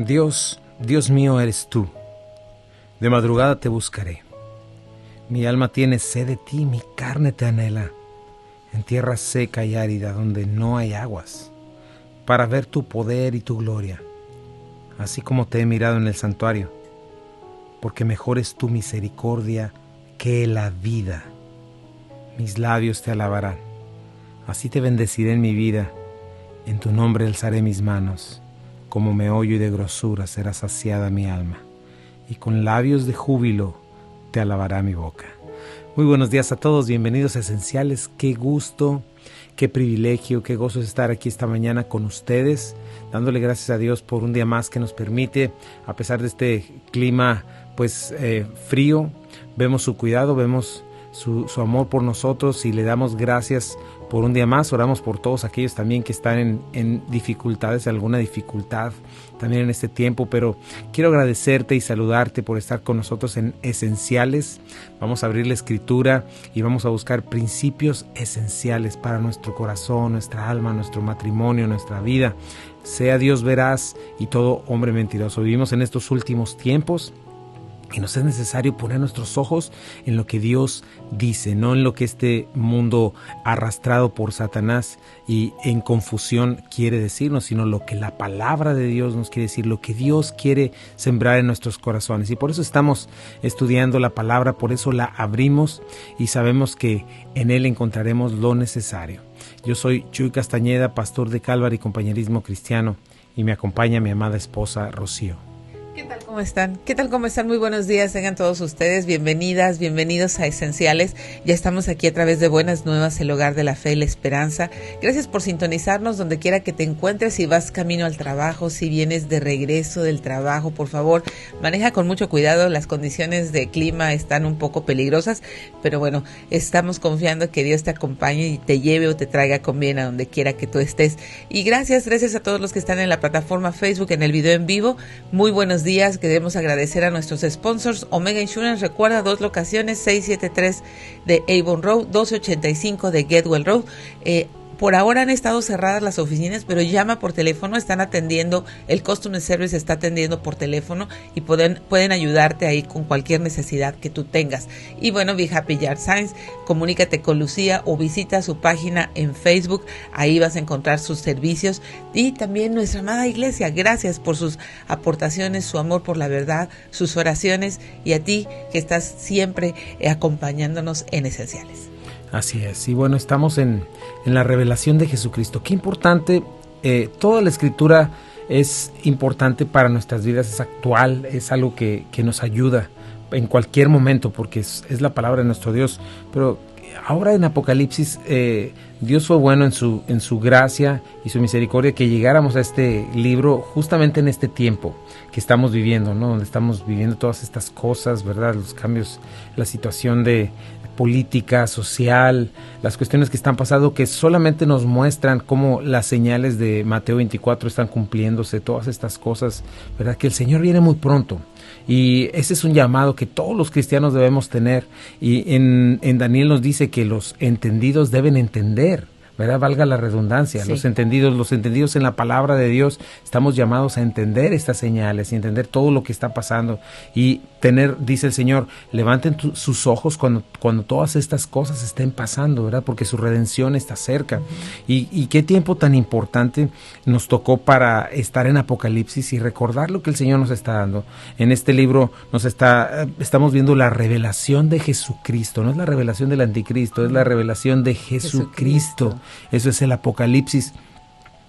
Dios mío eres tú. De madrugada te buscaré. Mi alma tiene sed de ti, mi carne te anhela, en tierra seca y árida donde no hay aguas, para ver tu poder y tu gloria, así como te he mirado en el santuario, porque mejor es tu misericordia que la vida. Mis labios te alabarán, así te bendeciré en mi vida, en tu nombre alzaré mis manos, como meollo y de grosura será saciada mi alma, y con labios de júbilo te alabará mi boca. Muy buenos días a todos, bienvenidos a Esenciales. Qué gusto, qué privilegio, qué gozo estar aquí esta mañana con ustedes, dándole gracias a Dios por un día más que nos permite, a pesar de este clima frío, vemos su cuidado, vemos su amor por nosotros y le damos gracias por un día más. Oramos por todos aquellos también que están en dificultades, alguna dificultad también en este tiempo, pero quiero agradecerte y saludarte por estar con nosotros en Esenciales. Vamos a abrir la Escritura y vamos a buscar principios esenciales para nuestro corazón, nuestra alma, nuestro matrimonio, nuestra vida. Sea Dios veraz y todo hombre mentiroso. Vivimos en estos últimos tiempos y nos es necesario poner nuestros ojos en lo que Dios dice, no en lo que este mundo arrastrado por Satanás y en confusión quiere decirnos, sino lo que la palabra de Dios nos quiere decir, lo que Dios quiere sembrar en nuestros corazones. Y por eso estamos estudiando la palabra, por eso la abrimos y sabemos que en él encontraremos lo necesario. Yo soy Chuy Castañeda, pastor de Calvary Compañerismo Cristiano, y me acompaña mi amada esposa Rocío. ¿Qué tal? ¿Cómo están? ¿Qué tal? ¿Cómo están? Muy buenos días, tengan todos ustedes. Bienvenidas, bienvenidos a Esenciales. Ya estamos aquí a través de Buenas Nuevas, el hogar de la fe y la esperanza. Gracias por sintonizarnos donde quiera que te encuentres. Si vas camino al trabajo, si vienes de regreso del trabajo, por favor, maneja con mucho cuidado. Las condiciones de clima están un poco peligrosas, pero bueno, estamos confiando que Dios te acompañe y te lleve o te traiga con bien a donde quiera que tú estés. Y gracias a todos los que están en la plataforma Facebook, en el video en vivo. Muy buenos días. Queremos agradecer a nuestros sponsors. Omega Insurance, recuerda, 2 locaciones, 673 de Avon Road, 1285 de Getwell Road. Por ahora han estado cerradas las oficinas, pero llama por teléfono, están atendiendo, el Customer Service está atendiendo por teléfono y pueden ayudarte ahí con cualquier necesidad que tú tengas. Y bueno, Be Happy Yard Signs, comunícate con Lucía o visita su página en Facebook, ahí vas a encontrar sus servicios. Y también nuestra amada iglesia, gracias por sus aportaciones, su amor por la verdad, sus oraciones, y a ti que estás siempre acompañándonos en Esenciales. Así es, y bueno, estamos en la revelación de Jesucristo. Qué importante, toda la Escritura es importante para nuestras vidas, es actual, es algo que nos ayuda en cualquier momento, porque es la palabra de nuestro Dios. Pero ahora en Apocalipsis, Dios fue bueno en su gracia y su misericordia que llegáramos a este libro justamente en este tiempo que estamos viviendo, ¿no? Donde estamos viviendo todas estas cosas, ¿verdad? Los cambios, la situación de política, social, las cuestiones que están pasando, que solamente nos muestran cómo las señales de Mateo 24 están cumpliéndose, todas estas cosas, ¿verdad? Que el Señor viene muy pronto. Y ese es un llamado que todos los cristianos debemos tener. Y en Daniel nos dice que los entendidos deben entender, ¿verdad? Valga la redundancia. Sí. Los entendidos en la palabra de Dios, estamos llamados a entender estas señales y entender todo lo que está pasando y tener, dice el Señor, levanten sus ojos cuando todas estas cosas estén pasando, ¿verdad? Porque su redención está cerca. Uh-huh. Y qué tiempo tan importante nos tocó para estar en Apocalipsis y recordar lo que el Señor nos está dando. En este libro estamos viendo la revelación de Jesucristo, no es la revelación del anticristo, es la revelación de Jesucristo. Eso es el Apocalipsis.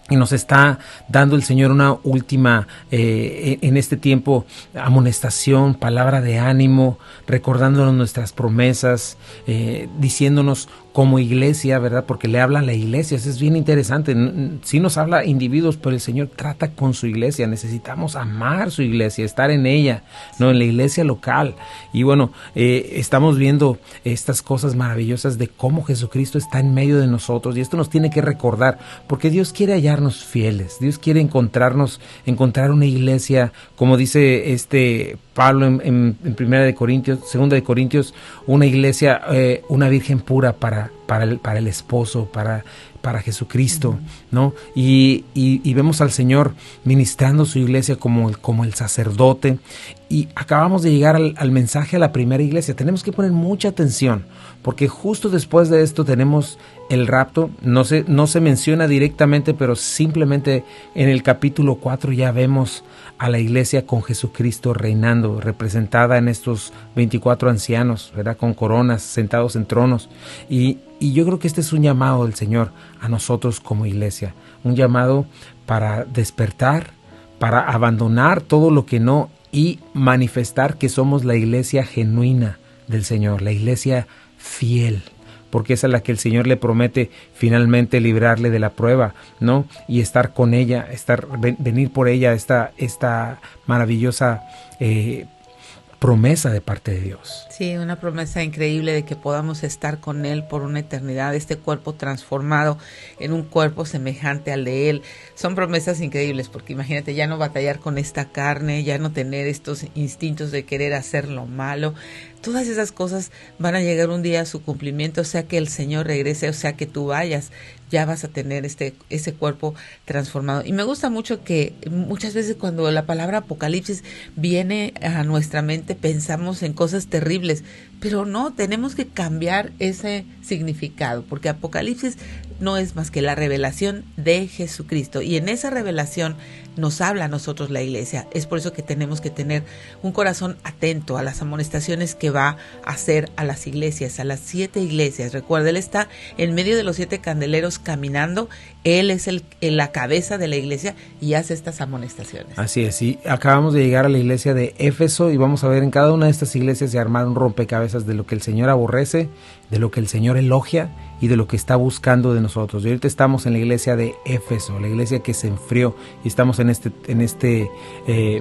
Y nos está dando el Señor una última, en este tiempo, amonestación, palabra de ánimo, recordándonos nuestras promesas, diciéndonos como iglesia, ¿verdad? Porque le habla a la iglesia, eso es bien interesante. Sí nos habla individuos, pero el Señor trata con su iglesia. Necesitamos amar su iglesia, estar en ella, no en la iglesia local. Y bueno, estamos viendo estas cosas maravillosas de cómo Jesucristo está en medio de nosotros, y esto nos tiene que recordar, porque Dios quiere hallarnos fieles, Dios quiere encontrar una iglesia, como dice Pablo en 2 de Corintios, una iglesia, una virgen pura para el esposo, para para Jesucristo, ¿no? Y vemos al Señor ministrando su iglesia como el sacerdote. Y acabamos de llegar al mensaje a la primera iglesia. Tenemos que poner mucha atención, porque justo después de esto tenemos el rapto. No se menciona directamente, pero simplemente en el capítulo 4 ya vemos a la iglesia con Jesucristo reinando, representada en estos 24 ancianos, ¿verdad? Con coronas, sentados en tronos. Y yo creo que este es un llamado del Señor a nosotros como iglesia, un llamado para despertar, para abandonar todo lo que no y manifestar que somos la iglesia genuina del Señor, la iglesia fiel, porque esa es la que el Señor le promete finalmente librarle de la prueba, ¿no? Y estar con ella, venir por ella, esta maravillosa promesa de parte de Dios. Sí, una promesa increíble de que podamos estar con Él por una eternidad, este cuerpo transformado en un cuerpo semejante al de Él. Son promesas increíbles, porque imagínate ya no batallar con esta carne, ya no tener estos instintos de querer hacer lo malo. Todas esas cosas van a llegar un día a su cumplimiento, o sea que el Señor regrese, o sea que tú vayas, ya vas a tener ese cuerpo transformado. Y me gusta mucho que muchas veces cuando la palabra Apocalipsis viene a nuestra mente pensamos en cosas terribles, pero no, tenemos que cambiar ese significado, porque Apocalipsis no es más que la revelación de Jesucristo, y en esa revelación nos habla a nosotros la iglesia. Es por eso que tenemos que tener un corazón atento a las amonestaciones que va a hacer a las iglesias, a las 7 iglesias. Recuerda, Él está en medio de los 7 candeleros caminando, Él es la cabeza de la iglesia y hace estas amonestaciones. Así es, y acabamos de llegar a la iglesia de Éfeso y vamos a ver en cada una de estas iglesias de armar un rompecabezas de lo que el Señor aborrece, de lo que el Señor elogia y de lo que está buscando de nosotros. Y ahorita estamos en la iglesia de Éfeso, la iglesia que se enfrió, y estamos en este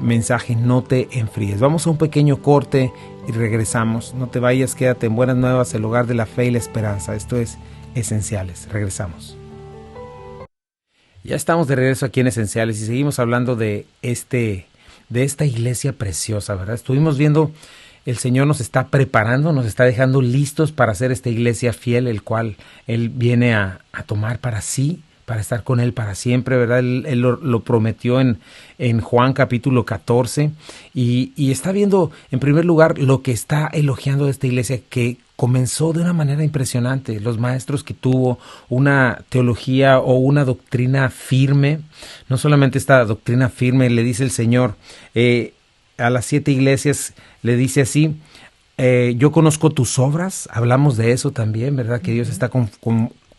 mensaje, no te enfríes. Vamos a un pequeño corte y regresamos. No te vayas, quédate en Buenas Nuevas, el hogar de la fe y la esperanza. Esto es Esenciales. Regresamos. Ya estamos de regreso aquí en Esenciales y seguimos hablando de esta iglesia preciosa, ¿verdad? Estuvimos viendo, el Señor nos está preparando, nos está dejando listos para hacer esta iglesia fiel, el cual Él viene a tomar para sí, para estar con Él para siempre, ¿verdad? Él lo prometió en Juan capítulo 14 y está viendo en primer lugar lo que está elogiando de esta iglesia, que comenzó de una manera impresionante. Los maestros que tuvo, una teología o una doctrina firme, no solamente esta doctrina firme, le dice el Señor a las 7 iglesias, le dice así: yo conozco tus obras. Hablamos de eso también, ¿verdad? Que Dios está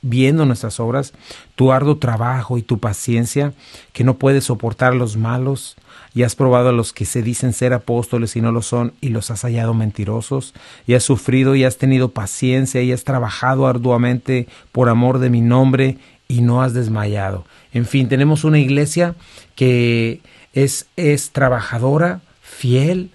viendo nuestras obras, tu arduo trabajo y tu paciencia, que no puedes soportar a los malos, y has probado a los que se dicen ser apóstoles y no lo son, y los has hallado mentirosos, y has sufrido y has tenido paciencia, y has trabajado arduamente por amor de mi nombre, y no has desmayado. En fin, tenemos una iglesia que es trabajadora, fiel,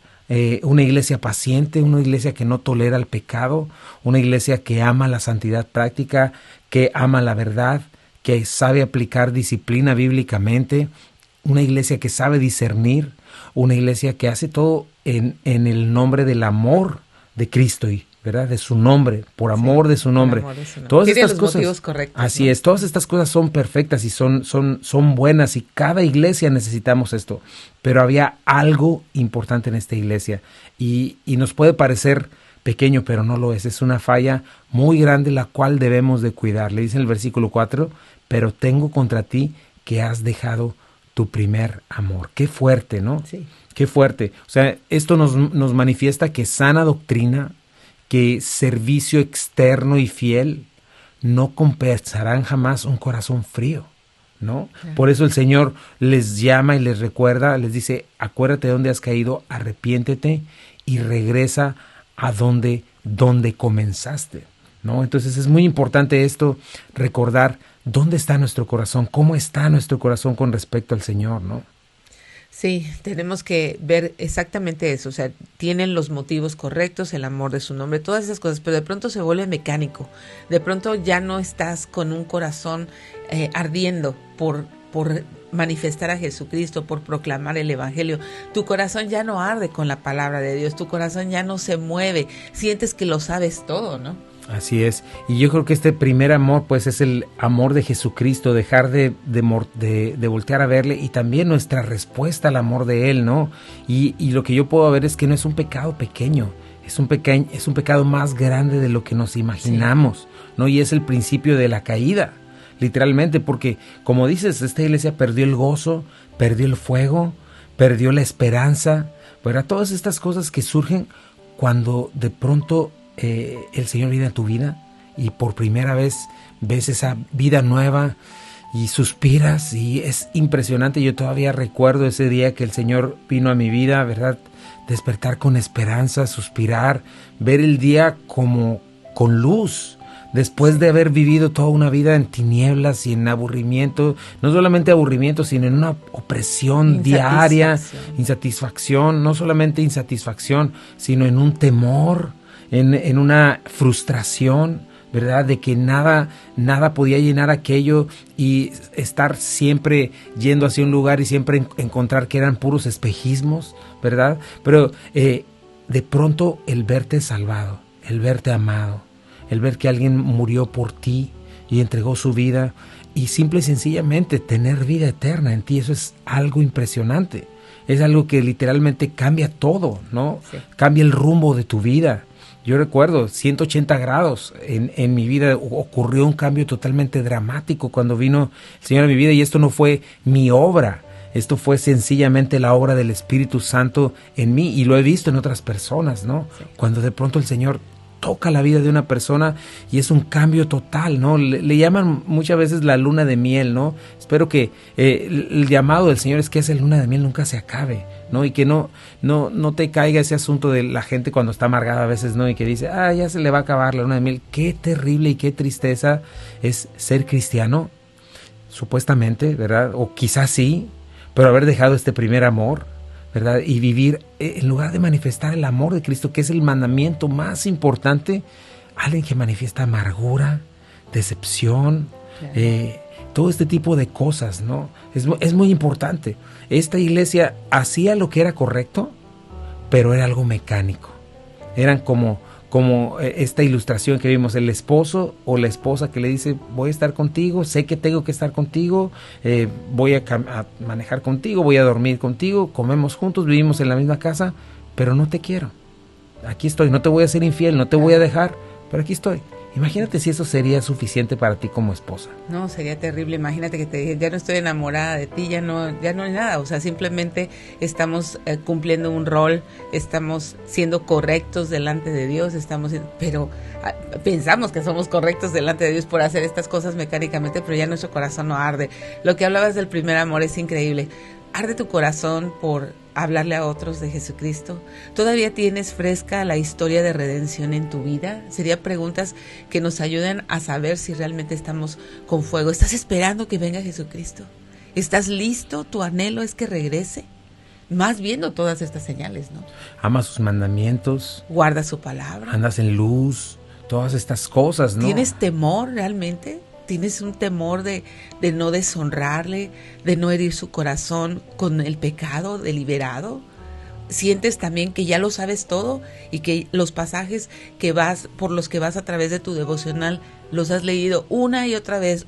una iglesia paciente, una iglesia que no tolera el pecado, una iglesia que ama la santidad práctica, que ama la verdad, que sabe aplicar disciplina bíblicamente, una iglesia que sabe discernir, una iglesia que hace todo en el nombre del amor de Cristo, y ¿verdad? De su nombre, por amor de su nombre. Todas estas cosas, motivos correctos, así, ¿no? Es, todas estas cosas son perfectas y son buenas, y cada iglesia necesitamos esto. Pero había algo importante en esta iglesia y nos puede parecer pequeño, pero no lo es. Es una falla muy grande la cual debemos de cuidar. Le dice en el versículo 4, pero tengo contra ti que has dejado tu primer amor. Qué fuerte, ¿no? Sí. Qué fuerte. O sea, esto nos manifiesta que sana doctrina, que servicio externo y fiel no compensarán jamás un corazón frío, ¿no? Claro. Por eso el Señor les llama y les recuerda, les dice: acuérdate de dónde has caído, arrepiéntete y regresa a donde comenzaste, ¿no? Entonces es muy importante esto, recordar dónde está nuestro corazón, cómo está nuestro corazón con respecto al Señor, ¿no? Sí, tenemos que ver exactamente eso, o sea, tienen los motivos correctos, el amor de su nombre, todas esas cosas, pero de pronto se vuelve mecánico, de pronto ya no estás con un corazón ardiendo por manifestar a Jesucristo, por proclamar el Evangelio. Tu corazón ya no arde con la palabra de Dios, tu corazón ya no se mueve, sientes que lo sabes todo, ¿no? Así es, y yo creo que este primer amor pues es el amor de Jesucristo, dejar de voltear a verle, y también nuestra respuesta al amor de Él, ¿no? Y lo que yo puedo ver es que no es un pecado pequeño, es un pecado más grande de lo que nos imaginamos, sí, ¿no? Y es el principio de la caída, literalmente, porque como dices, esta iglesia perdió el gozo, perdió el fuego, perdió la esperanza, ¿verdad? Todas estas cosas que surgen cuando de pronto el Señor viene a tu vida y por primera vez ves esa vida nueva y suspiras, y es impresionante. Yo todavía recuerdo ese día que el Señor vino a mi vida, ¿verdad? Despertar con esperanza, suspirar, ver el día como con luz, después de haber vivido toda una vida en tinieblas y en aburrimiento, no solamente aburrimiento, sino en una opresión diaria, insatisfacción, no solamente insatisfacción, sino en un temor, en una frustración, ¿verdad? De que nada podía llenar aquello, y estar siempre yendo hacia un lugar y siempre encontrar que eran puros espejismos, ¿verdad? Pero de pronto el verte salvado, el verte amado, el ver que alguien murió por ti y entregó su vida, y simple y sencillamente tener vida eterna en ti, eso es algo impresionante. Es algo que literalmente cambia todo, ¿no? Sí. Cambia el rumbo de tu vida. Yo recuerdo 180 grados en mi vida, ocurrió un cambio totalmente dramático cuando vino el Señor a mi vida, y esto no fue mi obra, esto fue sencillamente la obra del Espíritu Santo en mí, y lo he visto en otras personas, ¿no? Sí. Cuando de pronto el Señor toca la vida de una persona y es un cambio total, ¿no? Le llaman muchas veces la luna de miel, ¿no? Espero que el llamado del Señor es que esa luna de miel nunca se acabe, ¿no? Y que no te caiga ese asunto de la gente cuando está amargada a veces, ¿no? Y que dice, ya se le va a acabar la luna de miel. Qué terrible y qué tristeza es ser cristiano, supuestamente, ¿verdad? O quizás sí, pero haber dejado este primer amor, ¿verdad? Y vivir, en lugar de manifestar el amor de Cristo, que es el mandamiento más importante, alguien que manifiesta amargura, decepción, todo este tipo de cosas, ¿no? Es muy importante. Esta iglesia hacía lo que era correcto, pero era algo mecánico. Eran como esta ilustración que vimos, el esposo o la esposa que le dice, voy a estar contigo, sé que tengo que estar contigo, voy a manejar contigo, voy a dormir contigo, comemos juntos, vivimos en la misma casa, pero no te quiero. Aquí estoy, no te voy a ser infiel, no te voy a dejar, pero aquí estoy. Imagínate si eso sería suficiente para ti como esposa. No, sería terrible. Imagínate que te dije, ya no estoy enamorada de ti, ya no hay nada. O sea, simplemente estamos cumpliendo un rol, estamos siendo correctos delante de Dios, pero pensamos que somos correctos delante de Dios por hacer estas cosas mecánicamente, pero ya nuestro corazón no arde. Lo que hablabas del primer amor es increíble. ¿Arde tu corazón por hablarle a otros de Jesucristo? ¿Todavía tienes fresca la historia de redención en tu vida? Serían preguntas que nos ayudan a saber si realmente estamos con fuego. ¿Estás esperando que venga Jesucristo? ¿Estás listo? ¿Tu anhelo es que regrese? Más viendo todas estas señales, ¿no? Amas sus mandamientos. Guarda su palabra. Andas en luz. Todas estas cosas, ¿no? ¿Tienes temor realmente? ¿Tienes un temor de no deshonrarle, de no herir su corazón con el pecado deliberado? ¿Sientes también que ya lo sabes todo y que los pasajes por los que vas a través de tu devocional los has leído una y otra vez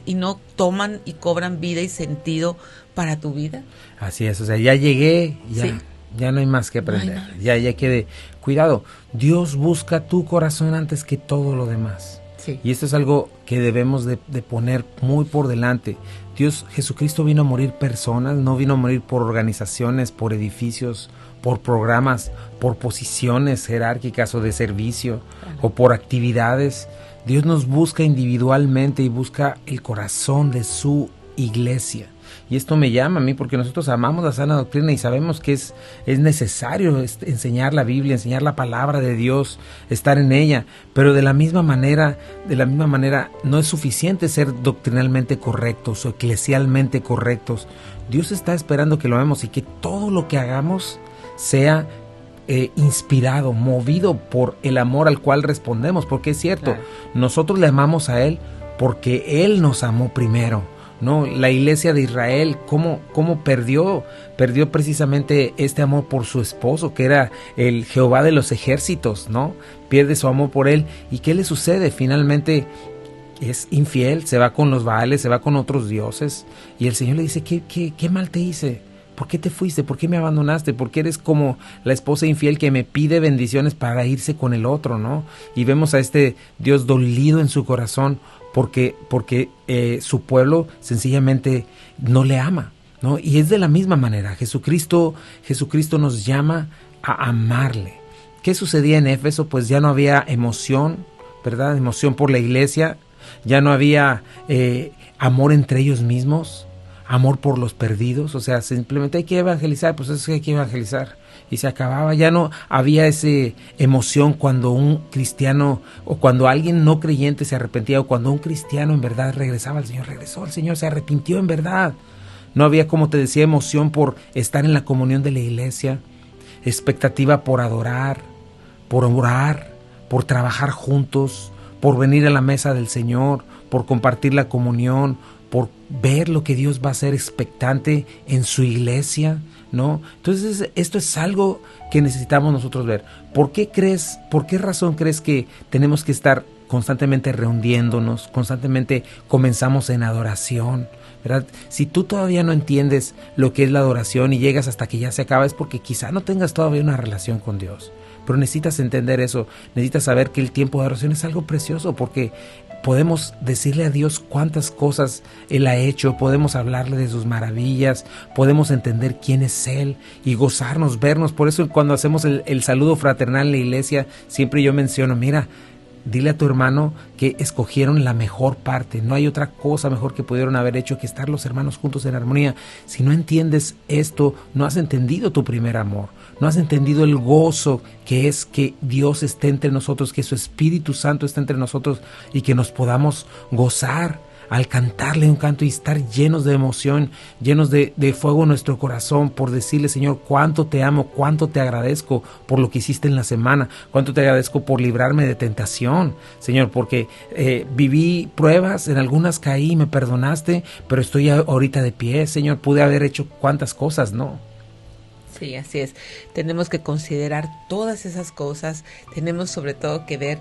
y no toman y cobran vida y sentido para tu vida? Así es, o sea, ya llegué, ya no hay más que aprender, ya quedé. Cuidado, Dios busca tu corazón antes que todo lo demás. Sí. Y esto es algo que debemos de poner muy por delante. Jesucristo vino a morir personas, no vino a morir por organizaciones, por edificios, por programas, por posiciones jerárquicas o de servicio, o por actividades. Dios nos busca individualmente y busca el corazón de su iglesia. Y esto me llama a mí porque nosotros amamos la sana doctrina y sabemos que es necesario enseñar la Biblia, enseñar la palabra de Dios, estar en ella, pero de la misma manera no es suficiente ser doctrinalmente correctos o eclesialmente correctos. Dios está esperando que lo hagamos y que todo lo que hagamos sea inspirado, movido por el amor al cual respondemos, porque es cierto, nosotros le amamos a Él porque Él nos amó primero. ¿no? La iglesia de Israel, cómo perdió precisamente este amor por su esposo, que era el Jehová de los ejércitos, ¿no? Pierde su amor por él. ¿Y qué le sucede? Finalmente es infiel, se va con los Baales, se va con otros dioses, y el Señor le dice, ¿qué mal te hice? ¿Por qué te fuiste? ¿Por qué me abandonaste? ¿Por qué eres como la esposa infiel que me pide bendiciones para irse con el otro, ¿no? Y vemos a este Dios dolido en su corazón porque su pueblo sencillamente no le ama, ¿no? Y es de la misma manera. Jesucristo nos llama a amarle. ¿Qué sucedía en Éfeso? Pues ya no había emoción, ¿verdad? Emoción por la iglesia. Ya no había amor entre ellos mismos, amor por los perdidos. O sea, simplemente hay que evangelizar, pues es que hay que evangelizar. Y se acababa, ya no había esa emoción cuando un cristiano o cuando alguien no creyente se arrepentía, o cuando un cristiano en verdad regresaba al Señor, regresó al Señor, se arrepintió en verdad. No había, como te decía, emoción por estar en la comunión de la iglesia, expectativa por adorar, por orar, por trabajar juntos, por venir a la mesa del Señor, por compartir la comunión, por ver lo que Dios va a hacer, expectante en su iglesia, ¿no? Entonces esto es algo que necesitamos nosotros ver. ¿Por qué razón crees que tenemos que estar constantemente reuniéndonos, constantemente comenzamos en adoración, ¿verdad? Si tú todavía no entiendes lo que es la adoración y llegas hasta que ya se acaba, es porque quizá no tengas todavía una relación con Dios. Pero necesitas entender eso, necesitas saber que el tiempo de oración es algo precioso, porque podemos decirle a Dios cuántas cosas Él ha hecho, podemos hablarle de sus maravillas, podemos entender quién es Él y gozarnos, vernos. Por eso cuando hacemos el saludo fraternal en la iglesia, siempre yo menciono, mira, dile a tu hermano que escogieron la mejor parte. No hay otra cosa mejor que pudieron haber hecho que estar los hermanos juntos en armonía. Si no entiendes esto, no has entendido tu primer amor. No has entendido el gozo que es que Dios esté entre nosotros, que su Espíritu Santo esté entre nosotros y que nos podamos gozar al cantarle un canto y estar llenos de emoción, llenos de fuego en nuestro corazón por decirle, Señor, cuánto te amo, cuánto te agradezco por lo que hiciste en la semana, cuánto te agradezco por librarme de tentación, Señor, porque viví pruebas, en algunas caí y me perdonaste, pero estoy ahorita de pie, Señor, pude haber hecho cuántas cosas, ¿no? Sí, así es. Tenemos que considerar todas esas cosas. Tenemos sobre todo que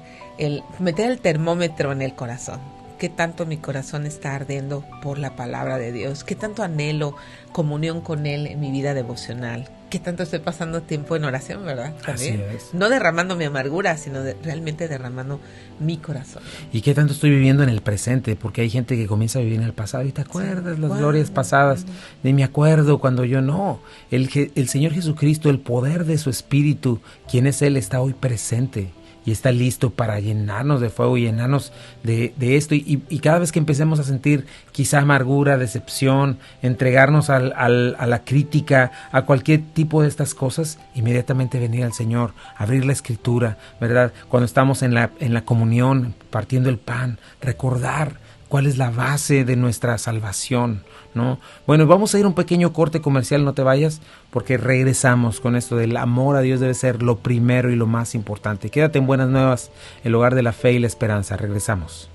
meter el termómetro en el corazón. ¿Qué tanto mi corazón está ardiendo por la palabra de Dios? ¿Qué tanto anhelo comunión con Él en mi vida devocional? ¿Qué tanto estoy pasando tiempo en oración, verdad? También. Así es. No derramando mi amargura, sino realmente derramando mi corazón. ¿Y qué tanto estoy viviendo en el presente? Porque hay gente que comienza a vivir en el pasado. ¿Y te acuerdas las glorias pasadas? Ni me acuerdo cuando yo no. El Señor Jesucristo, el poder de su Espíritu, quien es Él, está hoy presente. Y está listo para llenarnos de fuego, llenarnos de esto. Y cada vez que empecemos a sentir quizá amargura, decepción, entregarnos a la crítica, a cualquier tipo de estas cosas, inmediatamente venir al Señor, abrir la Escritura, ¿verdad? Cuando estamos en la comunión, partiendo el pan, recordar cuál es la base de nuestra salvación, ¿no? Bueno, vamos a ir a un pequeño corte comercial, no te vayas, porque regresamos con esto del amor a Dios debe ser lo primero y lo más importante. Quédate en Buenas Nuevas, el hogar de la fe y la esperanza. Regresamos.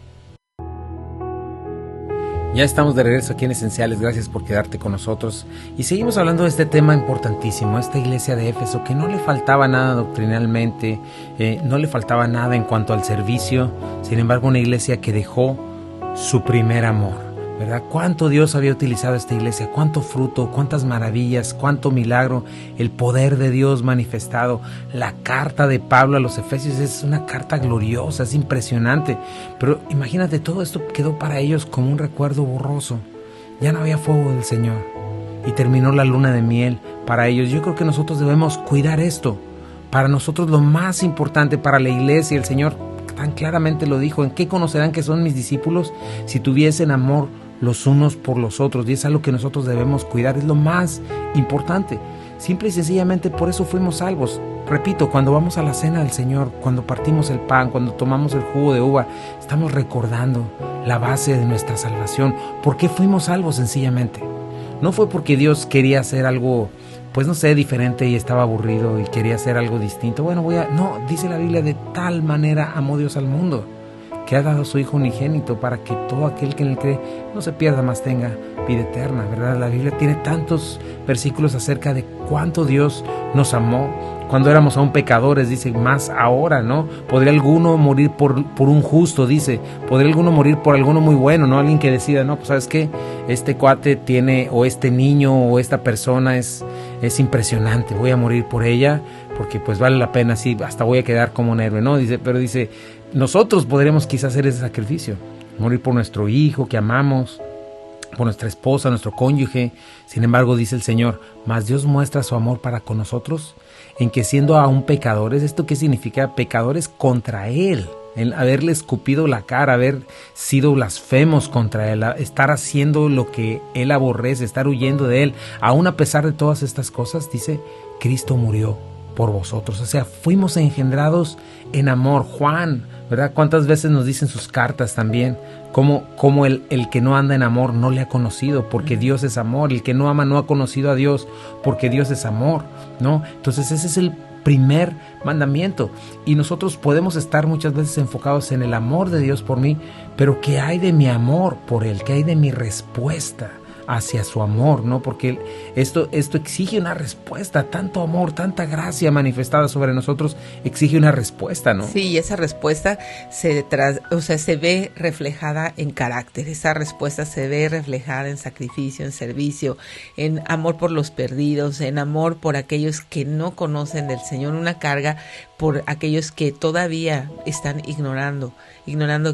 Ya estamos de regreso aquí en Esenciales, gracias por quedarte con nosotros. Y seguimos hablando de este tema importantísimo, esta iglesia de Éfeso, que no le faltaba nada doctrinalmente, no le faltaba nada en cuanto al servicio, sin embargo una iglesia que dejó su primer amor, ¿verdad? Cuánto Dios había utilizado esta iglesia, cuánto fruto, cuántas maravillas, cuánto milagro, el poder de Dios manifestado. La carta de Pablo a los Efesios es una carta gloriosa, es impresionante, pero imagínate, todo esto quedó para ellos como un recuerdo borroso. Ya no había fuego del Señor y terminó la luna de miel para ellos. Yo creo que nosotros debemos cuidar esto. Para nosotros lo más importante, para la iglesia, el Señor tan claramente lo dijo: ¿en qué conocerán que son mis discípulos? Si tuviesen amor los unos por los otros. Y es algo que nosotros debemos cuidar, es lo más importante. Simple y sencillamente por eso fuimos salvos. Repito, cuando vamos a la cena del Señor, cuando partimos el pan, cuando tomamos el jugo de uva, estamos recordando la base de nuestra salvación. ¿Por qué fuimos salvos? Sencillamente no fue porque Dios quería hacer algo, pues no sé, diferente y estaba aburrido y quería hacer algo distinto. Bueno, no, dice la Biblia, de tal manera amó Dios al mundo que ha dado a su Hijo unigénito para que todo aquel que en él cree no se pierda, mas tenga vida eterna, ¿verdad? La Biblia tiene tantos versículos acerca de cuánto Dios nos amó cuando éramos aún pecadores, dice, más ahora, ¿no? ¿Podría alguno morir por un justo? Dice, ¿podría alguno morir por alguno muy bueno? ¿No? Alguien que decida, no, pues ¿sabes qué? Este cuate tiene, o este niño, o esta persona es impresionante, voy a morir por ella, porque pues vale la pena, sí, hasta voy a quedar como un héroe, ¿no? Dice, pero dice, nosotros podremos quizás hacer ese sacrificio, morir por nuestro hijo que amamos, por nuestra esposa, nuestro cónyuge. Sin embargo, dice el Señor, mas Dios muestra su amor para con nosotros, en que siendo aún pecadores, ¿esto qué significa? Pecadores contra Él, el haberle escupido la cara, haber sido blasfemos contra Él, estar haciendo lo que Él aborrece, estar huyendo de Él, aún a pesar de todas estas cosas, dice, Cristo murió por vosotros. O sea, fuimos engendrados en amor. Juan, ¿verdad? ¿Cuántas veces nos dicen sus cartas también? Como el que no anda en amor no le ha conocido, porque Dios es amor. El que no ama no ha conocido a Dios, porque Dios es amor, ¿no? Entonces ese es el primer mandamiento. Y nosotros podemos estar muchas veces enfocados en el amor de Dios por mí, pero ¿qué hay de mi amor por Él? ¿Qué hay de mi respuesta hacia su amor, ¿no? Porque esto exige una respuesta, tanto amor, tanta gracia manifestada sobre nosotros, exige una respuesta, ¿no? Sí, y esa respuesta se ve reflejada en carácter, esa respuesta se ve reflejada en sacrificio, en servicio, en amor por los perdidos, en amor por aquellos que no conocen del Señor, una carga por aquellos que todavía están ignorando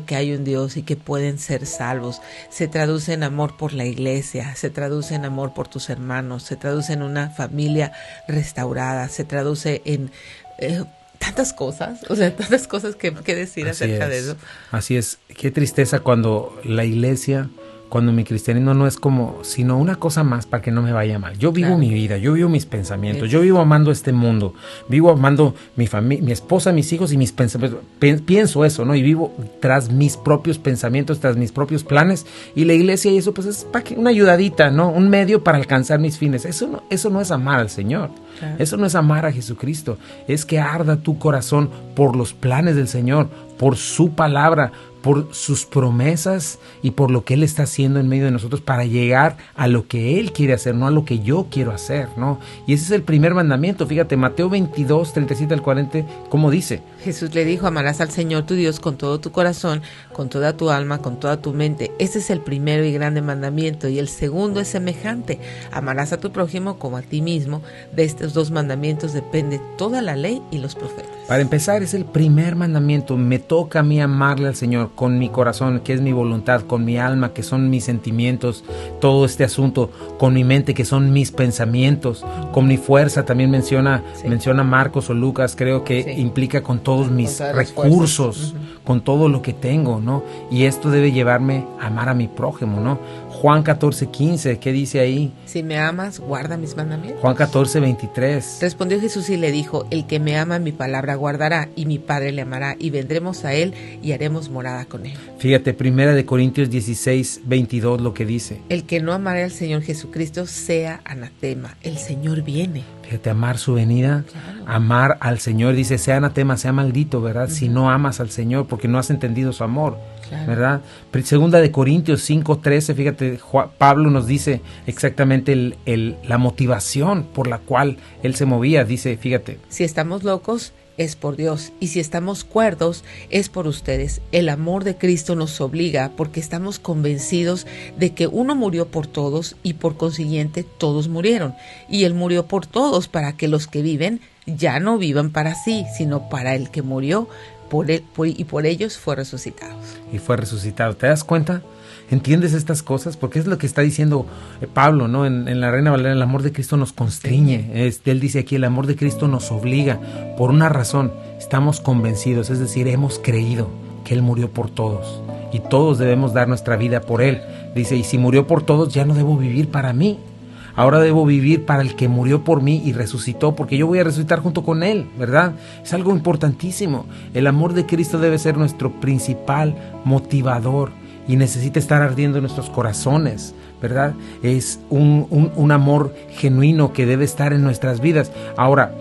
que hay un Dios y que pueden ser salvos. Se traduce en amor por la iglesia, se traduce en amor por tus hermanos, se traduce en una familia restaurada, se traduce en tantas cosas, tantas cosas que decir acerca de eso. Así es, qué tristeza cuando la iglesia, cuando mi cristianismo no es como, sino una cosa más para que no me vaya mal. Yo vivo mi vida, yo vivo mis pensamientos, yo vivo amando este mundo, vivo amando mi familia, mi esposa, mis hijos y mis pensamientos. Pienso eso, ¿no? Y vivo tras mis propios pensamientos, tras mis propios planes. Y la iglesia y eso, pues es para que una ayudadita, ¿no? Un medio para alcanzar mis fines. Eso no es amar al Señor. Claro. Eso no es amar a Jesucristo. Es que arda tu corazón por los planes del Señor, por su palabra, por sus promesas y por lo que Él está haciendo en medio de nosotros para llegar a lo que Él quiere hacer, no a lo que yo quiero hacer, ¿no? Y ese es el primer mandamiento. Fíjate, Mateo 22, 37 al 40, ¿cómo dice? Jesús le dijo, amarás al Señor tu Dios con todo tu corazón, con toda tu alma, con toda tu mente. Ese es el primero y grande mandamiento. Y el segundo es semejante, amarás a tu prójimo como a ti mismo. De estos dos mandamientos depende toda la ley y los profetas. Para empezar, es el primer mandamiento. Me toca a mí amarle al Señor con mi corazón, que es mi voluntad, con mi alma, que son mis sentimientos, todo este asunto, con mi mente, que son mis pensamientos, con mi fuerza, también menciona Marcos o Lucas, creo que implica con todos mis recursos, con todo lo que tengo, ¿no? Y esto debe llevarme a amar a mi prójimo, ¿no? Juan 14:15, ¿qué dice ahí? Si me amas, guarda mis mandamientos. Juan 14:23. Respondió Jesús y le dijo, el que me ama mi palabra guardará, y mi Padre le amará, y vendremos a él y haremos morada con él. Fíjate, 1 Corintios 16:22 lo que dice. El que no amare al Señor Jesucristo sea anatema. El Señor viene. Fíjate, amar su venida, claro. Amar al Señor, dice, sea anatema, sea maldito, ¿verdad? Si no amas al Señor, porque no has entendido su amor, claro. ¿Verdad? Segunda de Corintios 5:13, fíjate, Pablo nos dice exactamente la motivación por la cual él se movía, dice, fíjate. Si estamos locos, es por Dios, y si estamos cuerdos, es por ustedes. El amor de Cristo nos obliga porque estamos convencidos de que uno murió por todos y por consiguiente todos murieron. Y Él murió por todos para que los que viven ya no vivan para sí, sino para el que murió y por ellos fue resucitado. Y fue resucitado. ¿Te das cuenta? ¿Entiendes estas cosas? Porque es lo que está diciendo Pablo, ¿no? En la Reina Valera, el amor de Cristo nos constriñe. Él dice aquí, el amor de Cristo nos obliga. Por una razón, estamos convencidos, es decir, hemos creído que Él murió por todos. Y todos debemos dar nuestra vida por Él. Dice, y si murió por todos, ya no debo vivir para mí. Ahora debo vivir para el que murió por mí y resucitó, porque yo voy a resucitar junto con Él, ¿verdad? Es algo importantísimo. El amor de Cristo debe ser nuestro principal motivador y necesita estar ardiendo en nuestros corazones, ¿verdad? Es un amor genuino que debe estar en nuestras vidas. Ahora,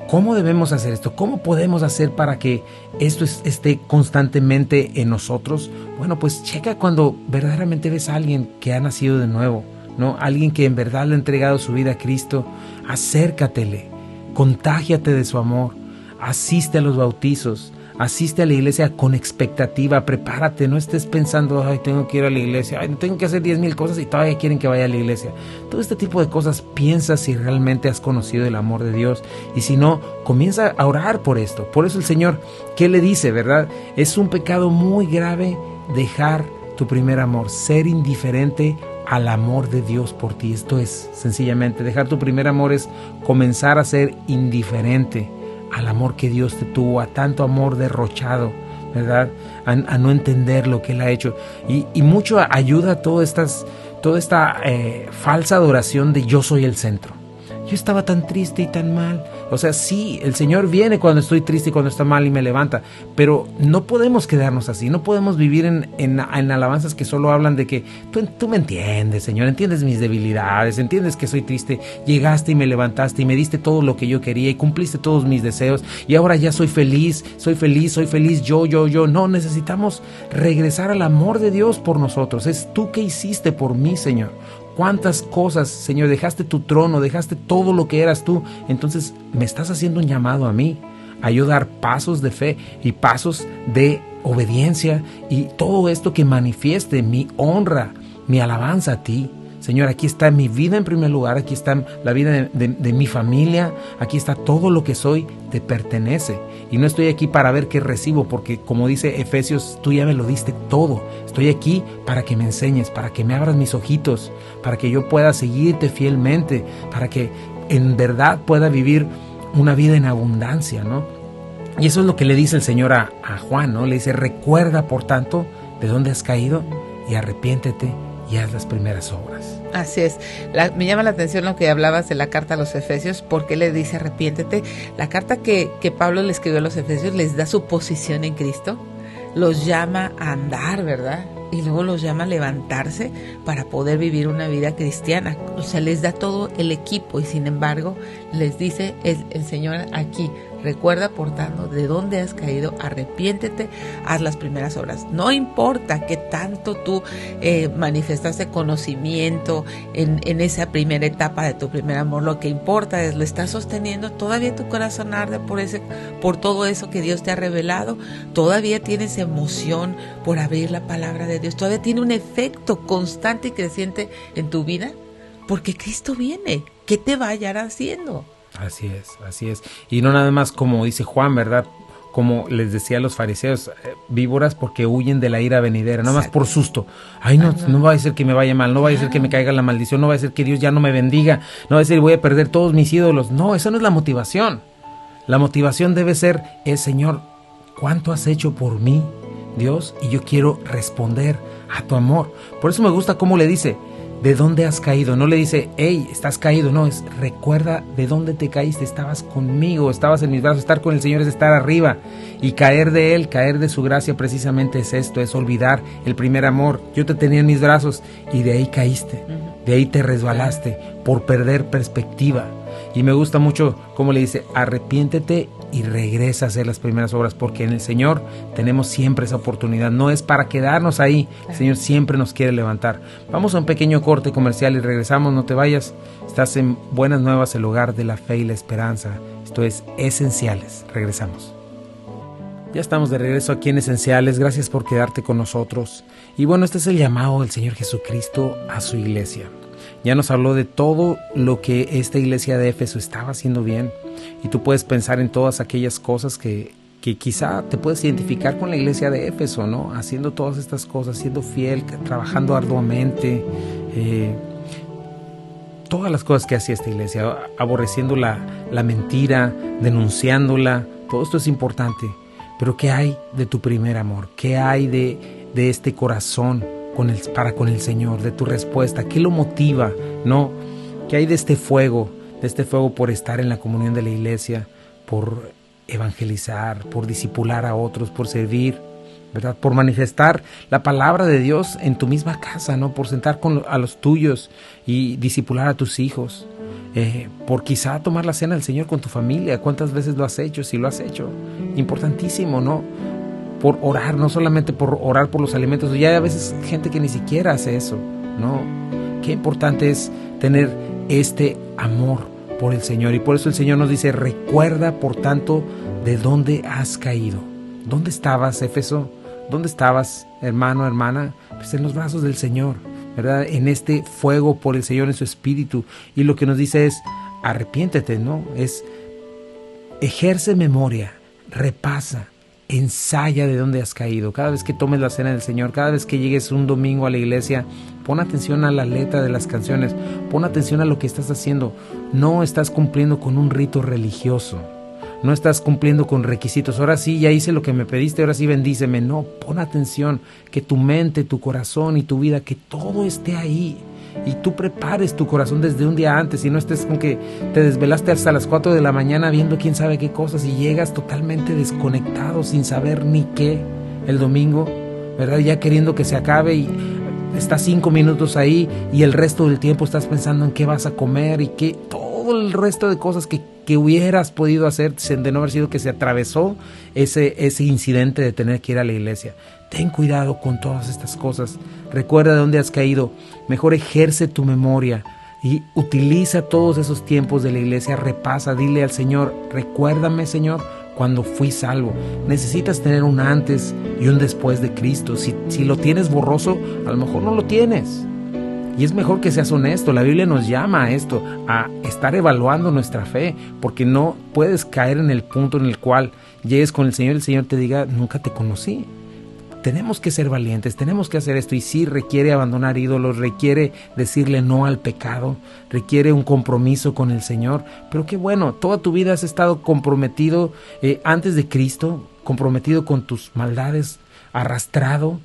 ¿Cómo debemos hacer esto? ¿Cómo podemos hacer para que esto esté constantemente en nosotros? Bueno, pues checa cuando verdaderamente ves a alguien que ha nacido de nuevo, ¿no? Alguien que en verdad le ha entregado su vida a Cristo. Acércatele, contágiate de su amor, asiste a los bautizos, asiste a la iglesia con expectativa, prepárate, no estés pensando, ay, tengo que ir a la iglesia, ay, tengo que hacer 10,000 cosas y todavía quieren que vaya a la iglesia. Todo este tipo de cosas, piensa si realmente has conocido el amor de Dios, y si no, comienza a orar por esto. Por eso el Señor, ¿qué le dice, verdad? Es un pecado muy grave dejar tu primer amor, ser indiferente al amor de Dios por ti. Esto es, sencillamente, dejar tu primer amor es comenzar a ser indiferente al amor que Dios te tuvo, a tanto amor derrochado, ¿verdad? A no entender lo que Él ha hecho. Y mucho ayuda toda esta falsa adoración de yo soy el centro. Yo estaba tan triste y tan mal. O sea, sí, el Señor viene cuando estoy triste y cuando está mal y me levanta, pero no podemos quedarnos así, no podemos vivir en alabanzas que solo hablan de que tú me entiendes, Señor, entiendes mis debilidades, entiendes que soy triste, llegaste y me levantaste y me diste todo lo que yo quería y cumpliste todos mis deseos y ahora ya soy feliz, yo. No, necesitamos regresar al amor de Dios por nosotros. Es tú que hiciste por mí, Señor. ¿Cuántas cosas, Señor? Dejaste tu trono, dejaste todo lo que eras tú. Entonces me estás haciendo un llamado a mí, a yo dar pasos de fe y pasos de obediencia y todo esto que manifieste mi honra, mi alabanza a ti. Señor, aquí está mi vida en primer lugar, aquí está la vida de mi familia, aquí está todo lo que soy, te pertenece. Y no estoy aquí para ver qué recibo, porque como dice Efesios, tú ya me lo diste todo. Estoy aquí para que me enseñes, para que me abras mis ojitos, para que yo pueda seguirte fielmente, para que en verdad pueda vivir una vida en abundancia, ¿no? Y eso es lo que le dice el Señor a Juan, ¿no? Le dice, recuerda, por tanto, de dónde has caído y arrepiéntete y haz las primeras obras. Así es. Me llama la atención lo que hablabas de la carta a los Efesios. ¿Por qué le dice arrepiéntete? La carta que Pablo le escribió a los Efesios les da su posición en Cristo, los llama a andar, ¿verdad? Y luego los llama a levantarse para poder vivir una vida cristiana. O sea, les da todo el equipo y sin embargo les dice el Señor aquí, recuerda por tanto de dónde has caído, arrepiéntete, haz las primeras obras. No importa que tanto tú manifestaste conocimiento en esa primera etapa de tu primer amor, lo que importa es, lo estás sosteniendo, todavía tu corazón arde por todo eso que Dios te ha revelado, todavía tienes emoción por abrir la palabra de Dios, todavía tiene un efecto constante y creciente en tu vida, porque Cristo viene. ¿Qué te va a hallar haciendo? Así es. Y no nada más como dice Juan, ¿verdad? Como les decía a los fariseos, víboras porque huyen de la ira venidera, nada más por susto. Ay, no va a ser que me vaya mal, no va a ser que me caiga la maldición, no va a ser que Dios ya no me bendiga, no va a ser que voy a perder todos mis ídolos. No, esa no es la motivación. La motivación debe ser, Señor, ¿cuánto has hecho por mí, Dios? Y yo quiero responder a tu amor. Por eso me gusta cómo le dice, ¿de dónde has caído? No le dice, hey, estás caído. No, es recuerda de dónde te caíste. Estabas conmigo, estabas en mis brazos. Estar con el Señor es estar arriba. Y caer de Él, caer de su gracia precisamente es esto, es olvidar el primer amor. Yo te tenía en mis brazos y de ahí caíste. De ahí te resbalaste por perder perspectiva. Y me gusta mucho cómo le dice, arrepiéntete y regresa a hacer las primeras obras, porque en el Señor tenemos siempre esa oportunidad. No es para quedarnos ahí, el Señor siempre nos quiere levantar. Vamos a un pequeño corte comercial y regresamos, no te vayas. Estás en Buenas Nuevas, el hogar de la fe y la esperanza. Esto es Esenciales, regresamos. Ya estamos de regreso aquí en Esenciales, gracias por quedarte con nosotros. Y bueno, este es el llamado del Señor Jesucristo a su iglesia. Ya nos habló de todo lo que esta iglesia de Éfeso estaba haciendo bien, y tú puedes pensar en todas aquellas cosas que quizá te puedes identificar con la iglesia de Éfeso, ¿no? Haciendo todas estas cosas, siendo fiel, trabajando arduamente, todas las cosas que hacía esta iglesia, aborreciendo la mentira, denunciándola. Todo esto es importante, pero ¿qué hay de tu primer amor? ¿Qué hay de este corazón para con el Señor, de tu respuesta? ¿Qué lo motiva? ¿No? ¿Qué hay de este fuego por estar en la comunión de la iglesia, por evangelizar, por discipular a otros, por servir, ¿verdad? Por manifestar la palabra de Dios en tu misma casa, ¿no? Por sentar a los tuyos y discipular a tus hijos. Por quizá tomar la cena del Señor con tu familia. ¿Cuántas veces lo has hecho? Si lo has hecho. Importantísimo, ¿no? Por orar, no solamente por orar por los alimentos. Ya hay a veces gente que ni siquiera hace eso, ¿no? Qué importante es tener este amor por el Señor. Y por eso el Señor nos dice, recuerda, por tanto, de dónde has caído. ¿Dónde estabas, Éfeso? ¿Dónde estabas, hermano, hermana? Pues en los brazos del Señor, ¿verdad? En este fuego por el Señor, en su espíritu. Y lo que nos dice es, arrepiéntete, ¿no? Es, ejerce memoria, repasa, ensaya de dónde has caído. Cada vez que tomes la cena del Señor, cada vez que llegues un domingo a la iglesia, pon atención a la letra de las canciones, pon atención a lo que estás haciendo. No estás cumpliendo con un rito religioso, no estás cumpliendo con requisitos. Ahora sí, ya hice lo que me pediste, ahora sí bendíceme. No, pon atención, que tu mente, tu corazón y tu vida, que todo esté ahí. Y tú prepares tu corazón desde un día antes y no estés con que te desvelaste hasta las 4 de la mañana viendo quién sabe qué cosas y llegas totalmente desconectado sin saber ni qué el domingo, ¿verdad? Ya queriendo que se acabe y estás 5 minutos ahí y el resto del tiempo estás pensando en qué vas a comer y qué, todo el resto de cosas que hubieras podido hacer de no haber sido que se atravesó ese incidente de tener que ir a la iglesia. Ten cuidado con todas estas cosas. Recuerda de dónde has caído. Mejor ejerce tu memoria y utiliza todos esos tiempos de la iglesia. Repasa, dile al Señor, recuérdame, Señor, cuando fui salvo. Necesitas tener un antes y un después de Cristo. Si lo tienes borroso, a lo mejor no lo tienes. Y es mejor que seas honesto. La Biblia nos llama a esto, a estar evaluando nuestra fe, porque no puedes caer en el punto en el cual llegues con el Señor y el Señor te diga, nunca te conocí. Tenemos que ser valientes, tenemos que hacer esto, y sí requiere abandonar ídolos, requiere decirle no al pecado, requiere un compromiso con el Señor. Pero qué bueno, toda tu vida has estado comprometido antes de Cristo, comprometido con tus maldades, arrastrado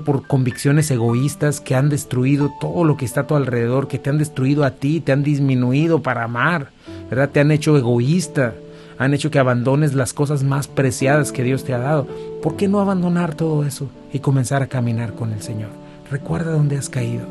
por convicciones egoístas que han destruido todo lo que está a tu alrededor, que te han destruido a ti, te han disminuido para amar, ¿verdad? Te han hecho egoísta, han hecho que abandones las cosas más preciadas que Dios te ha dado. ¿Por qué no abandonar todo eso y comenzar a caminar con el Señor? Recuerda dónde has caído.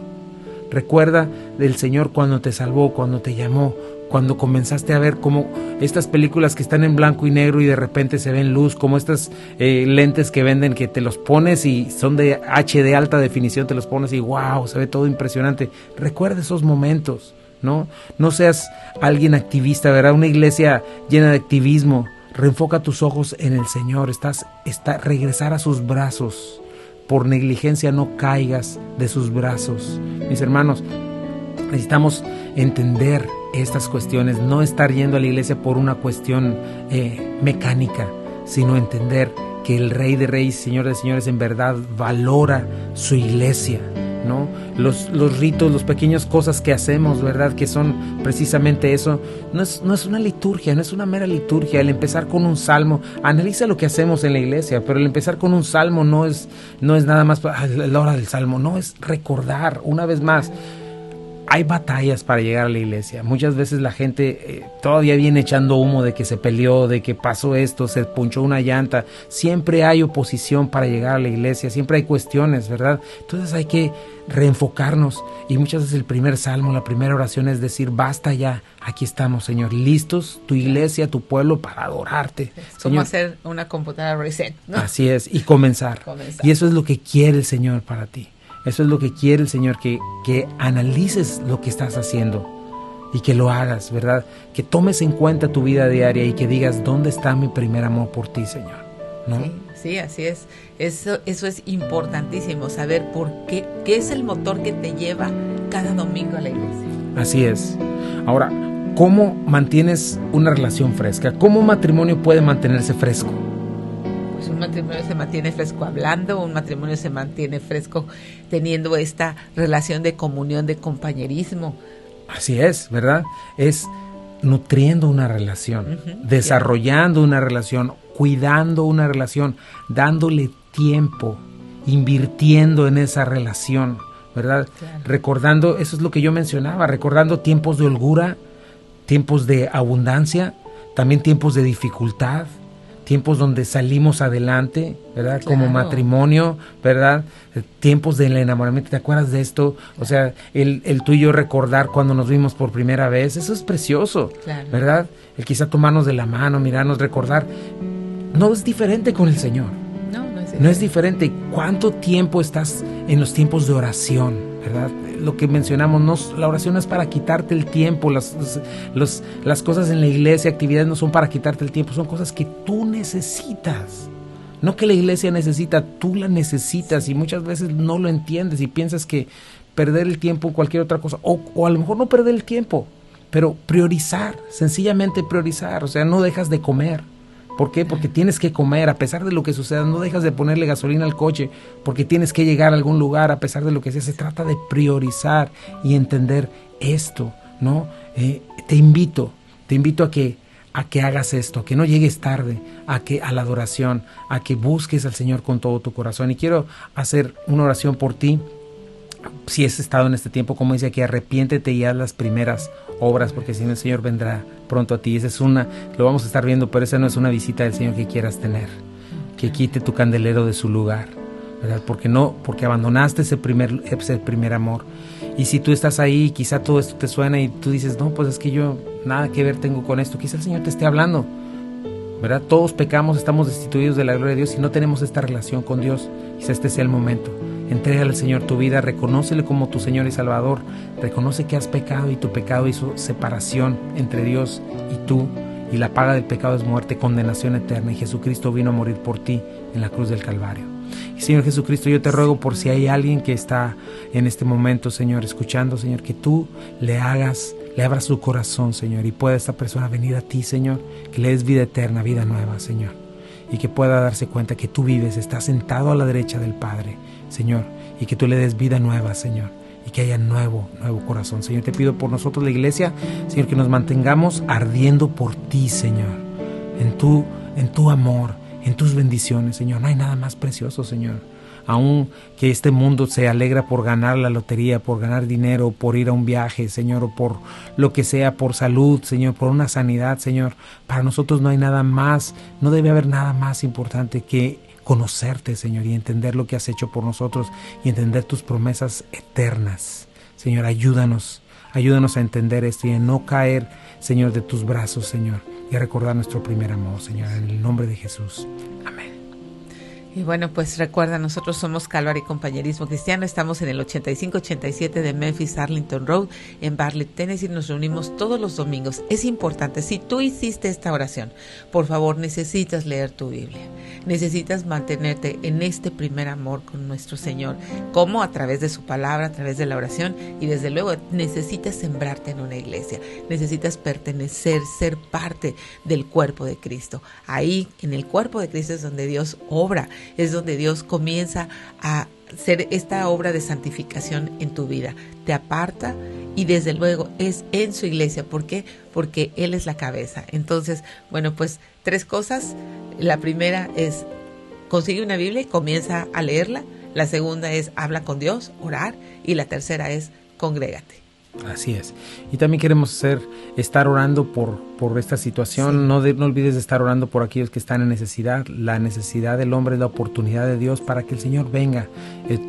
Recuerda del Señor cuando te salvó, cuando te llamó, cuando comenzaste a ver como estas películas que están en blanco y negro y de repente se ven luz, como estas lentes que venden que te los pones y son de HD alta definición, te los pones y wow, se ve todo impresionante. Recuerda esos momentos, ¿no? No seas alguien activista, ¿verdad? Una iglesia llena de activismo. Reenfoca tus ojos en el Señor. Regresar a sus brazos. Por negligencia no caigas de sus brazos. Mis hermanos, necesitamos entender estas cuestiones, no estar yendo a la iglesia por una cuestión mecánica, sino entender que el Rey de Reyes y Señor de Señores en verdad valora su iglesia, ¿no? Los ritos, las pequeñas cosas que hacemos, ¿verdad? Que son precisamente eso. No es una liturgia, no es una mera liturgia. El empezar con un salmo, analiza lo que hacemos en la iglesia, pero el empezar con un salmo no es nada más la hora del salmo, no, es recordar una vez más. Hay batallas para llegar a la iglesia. Muchas veces la gente todavía viene echando humo de que se peleó, de que pasó esto, se ponchó una llanta. Siempre hay oposición para llegar a la iglesia, siempre hay cuestiones, ¿verdad? Entonces hay que reenfocarnos. Y muchas veces el primer salmo, la primera oración es decir, basta ya, aquí estamos, Señor, listos, tu iglesia, tu pueblo, para adorarte. Es como hacer una computadora reset, ¿no? Así es, y comenzar. Y eso es lo que quiere el Señor para ti. Eso es lo que quiere el Señor, que analices lo que estás haciendo y que lo hagas, ¿verdad? Que tomes en cuenta tu vida diaria y que digas, ¿dónde está mi primer amor por ti, Señor? ¿No? Sí, así es. Eso es importantísimo, saber por qué es el motor que te lleva cada domingo a la iglesia. Así es. Ahora, ¿cómo mantienes una relación fresca? ¿Cómo un matrimonio puede mantenerse fresco? Un matrimonio se mantiene fresco hablando, un matrimonio se mantiene fresco teniendo esta relación de comunión, de compañerismo. Así es, ¿verdad? Es nutriendo una relación, desarrollando una relación, cuidando una relación, dándole tiempo, invirtiendo en esa relación, ¿verdad? Claro. Recordando, eso es lo que yo mencionaba, recordando tiempos de holgura, tiempos de abundancia, también tiempos de dificultad, tiempos donde salimos adelante, ¿verdad? Claro. Como matrimonio, ¿verdad? Tiempos del enamoramiento, ¿te acuerdas de esto? O sea, el tú y yo recordar cuando nos vimos por primera vez, eso es precioso, Claro. ¿verdad? El quizá tomarnos de la mano, mirarnos, recordar. No es diferente con el Señor. No es diferente. ¿Cuánto tiempo estás en los tiempos de oración, verdad? Lo que mencionamos, la oración no es para quitarte el tiempo, las cosas en la iglesia, actividades no son para quitarte el tiempo, son cosas que tú necesitas. No que la iglesia necesita, tú la necesitas, y muchas veces no lo entiendes y piensas que perder el tiempo en cualquier otra cosa, o a lo mejor no perder el tiempo, pero priorizar, sencillamente priorizar. O sea, no dejas de comer. ¿Por qué? Porque tienes que comer, a pesar de lo que suceda. No dejas de ponerle gasolina al coche porque tienes que llegar a algún lugar, a pesar de lo que sea. Se trata de priorizar y entender esto, ¿no? Te invito a que hagas esto, a que no llegues tarde, a la adoración, a que busques al Señor con todo tu corazón. Y quiero hacer una oración por ti. Si has estado en este tiempo, como dice aquí, arrepiéntete y haz las primeras obras, porque si no, el Señor vendrá pronto a ti. Esa es lo vamos a estar viendo, pero esa no es una visita del Señor que quieras tener. Que quite tu candelero de su lugar, ¿verdad? Porque abandonaste ese primer amor. Y si tú estás ahí, quizá todo esto te suena y tú dices, no, pues es que yo nada que ver tengo con esto. Quizá el Señor te esté hablando, ¿verdad? Todos pecamos, estamos destituidos de la gloria de Dios y no tenemos esta relación con Dios. Quizá este sea el momento. Entrégale al Señor tu vida, reconócele como tu Señor y Salvador, reconoce que has pecado y tu pecado hizo separación entre Dios y tú, y la paga del pecado es muerte, condenación eterna, y Jesucristo vino a morir por ti en la cruz del Calvario. Y Señor Jesucristo, yo te ruego por si hay alguien que está en este momento, Señor, escuchando, Señor, que tú le abras su corazón, Señor, y pueda esta persona venir a ti, Señor, que le des vida eterna, vida nueva, Señor, y que pueda darse cuenta que tú vives, estás sentado a la derecha del Padre, Señor, y que tú le des vida nueva, Señor, y que haya nuevo corazón. Señor, te pido por nosotros, la iglesia, Señor, que nos mantengamos ardiendo por ti, Señor, en tu amor, en tus bendiciones, Señor. No hay nada más precioso, Señor. Aun que este mundo se alegra por ganar la lotería, por ganar dinero, por ir a un viaje, Señor, o por lo que sea, por salud, Señor, por una sanidad, Señor, para nosotros no hay nada más, no debe haber nada más importante que conocerte, Señor, y entender lo que has hecho por nosotros y entender tus promesas eternas. Señor, ayúdanos a entender esto y a no caer, Señor, de tus brazos, Señor, y a recordar nuestro primer amor, Señor, en el nombre de Jesús. Amén. Y bueno, pues recuerda, nosotros somos Calvary Compañerismo Cristiano, estamos en el 8587 de Memphis Arlington Road, en Bartlett, Tennessee. Nos reunimos todos los domingos. Es importante, si tú hiciste esta oración, por favor, necesitas leer tu Biblia. Necesitas mantenerte en este primer amor con nuestro Señor, como a través de su palabra, a través de la oración, y desde luego necesitas sembrarte en una iglesia, necesitas pertenecer, ser parte del cuerpo de Cristo. Ahí, en el cuerpo de Cristo, es donde Dios obra, es donde Dios comienza a hacer esta obra de santificación en tu vida. Te aparta y desde luego es en su iglesia. ¿Por qué? Porque Él es la cabeza. Entonces, bueno, pues 3 cosas. La primera es consigue una Biblia y comienza a leerla. La segunda es habla con Dios, orar. Y la tercera es congrégate. Así es. Y también queremos estar orando por esta situación. Sí. No olvides de estar orando por aquellos que están en necesidad. La necesidad del hombre es la oportunidad de Dios para que el Señor venga.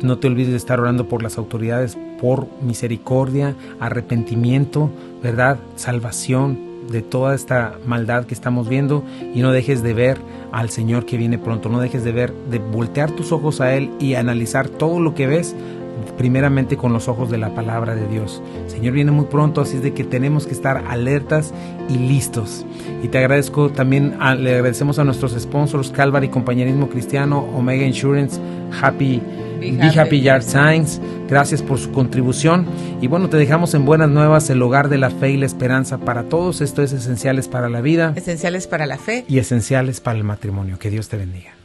No te olvides de estar orando por las autoridades, por misericordia, arrepentimiento, ¿verdad? Salvación de toda esta maldad que estamos viendo, y no dejes de ver al Señor que viene pronto. No dejes de voltear tus ojos a Él y analizar todo lo que ves primeramente con los ojos de la palabra de Dios. El Señor viene muy pronto, así es de que tenemos que estar alertas y listos. Y te agradezco también, le agradecemos a nuestros sponsors, Calvary Compañerismo Cristiano, Omega Insurance, Be Happy Yard Signs. Gracias por su contribución. Y bueno, te dejamos en buenas nuevas, el hogar de la fe y la esperanza para todos. Esto es Esenciales para la Vida, Esenciales para la Fe y Esenciales para el Matrimonio. Que Dios te bendiga.